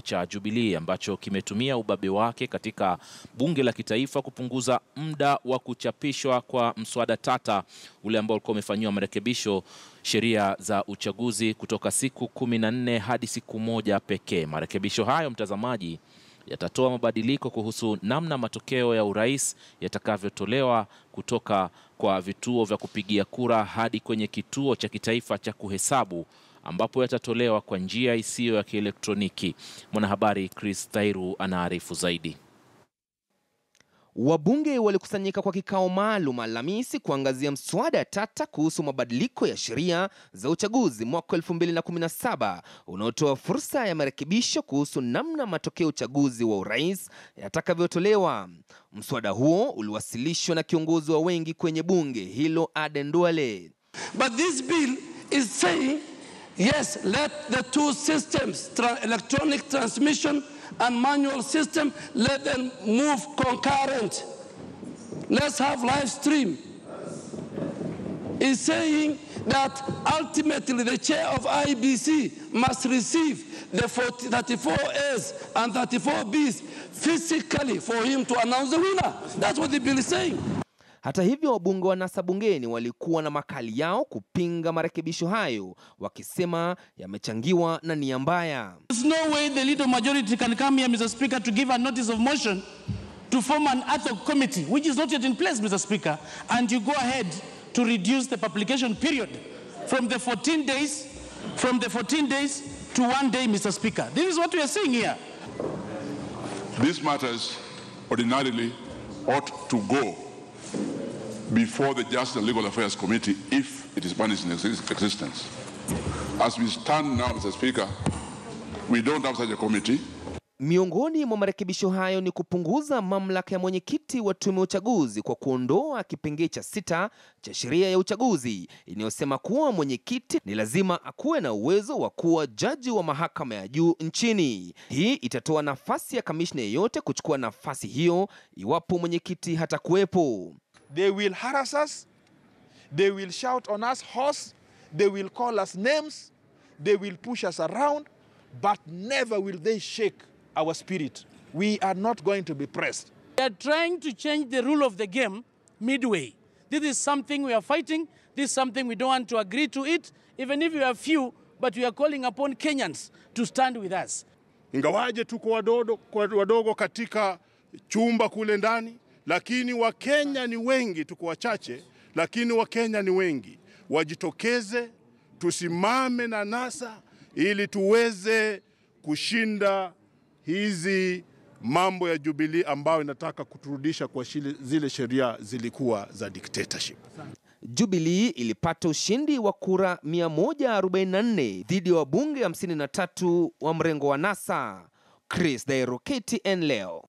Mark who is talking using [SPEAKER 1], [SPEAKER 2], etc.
[SPEAKER 1] cha Jubilee ambacho kimetumia ubabe wake katika bunge la kitaifa kupunguza muda wa kuchapishwa kwa mswada tata ule ambao ulikuwa umefanywa marekebisho sheria za uchaguzi kutoka siku 14 hadi siku 1 pekee. Marekebisho hayo, mtazamaji, yatatoa mabadiliko kuhusu namna matokeo ya urais yatakavyotolewa kutoka kwa vituo vya kupigia kura hadi kwenye kituo cha kitaifa cha kuhesabu ambapo yatatolewa kwa njia isiyo ya kielektroniki. Mwanahabari Chris Thairu anaarifu zaidi.
[SPEAKER 2] Wabunge walikusanyika kwa kikao maalum Alhamisi kuangazia mswada tata kuhusu mabadiliko ya sheria za uchaguzi mwaka 2017 unaotoa fursa ya marekebisho kuhusu namna matokeo uchaguzi wa urais yatakavyotolewa. Mswada huo uliwasilishwa na kiongozi wa wengi kwenye bunge hilo Aden Duale.
[SPEAKER 3] But this bill is saying, yes, let the two systems, electronic transmission and manual system, let them move concurrent. Let's have live stream. It's saying that ultimately the chair of IBC must receive the 34As and 34Bs physically for him to announce the winner. That's what the bill is saying.
[SPEAKER 2] Hata hivyo, wabunge wa NASA bungeni walikuwa na makali yao kupinga marekebisho hayo, wakisema yamechangiwa na nia mbaya.
[SPEAKER 4] There's no way the leader majority can come here, Mr. Speaker, to give a notice of motion to form an ad hoc committee, which is not yet in place, Mr. Speaker, and you go ahead to reduce the publication period from the 14 days to 1 day, Mr. Speaker. This is what we are saying here.
[SPEAKER 5] These matters ordinarily ought to go before the Justice and Legal Affairs Committee if it is managed in existence. As we stand now, Mr. Speaker, we don't have such a committee.
[SPEAKER 2] Miongoni mwa marekebisho hayo ni kupunguza mamlaka ya mwenyekiti wa tume ya uchaguzi kwa kuondoa kipengele cha 6 cha sheria ya uchaguzi inayosema kuwa mwenyekiti ni lazima akuwe na uwezo wa kuwa jaji wa mahakama ya juu nchini. Hii itatoa nafasi ya kamishna yeyote kuchukua nafasi hiyo iwapo mwenyekiti hatakuwepo.
[SPEAKER 6] They will harass us, they will shout on us hoarse, they will call us names, they will push us around, but never will they shake our spirit. We are not going to be pressed.
[SPEAKER 4] They are trying to change the rule of the game midway. This is something we are fighting. This is something we don't want to agree to it, even if we are few, but we are calling upon Kenyans to stand with us.
[SPEAKER 7] Ingawaje tuko wadogo katika chumba kule ndani, lakini Wakenya ni wengi, tuko wachache, lakini Wakenya ni wengi. Wajitokeze, tusimame na NASA ili tuweze kushinda hizi mambo ya Jubilee ambayo inataka kuturudisha kwa zile sheria zilikuwa za dictatorship.
[SPEAKER 2] Jubilee ilipata ushindi wa kura 144 dhidi ya wabunge 53 wa mrengo wa NASA. Chris Thairu, KTN leo.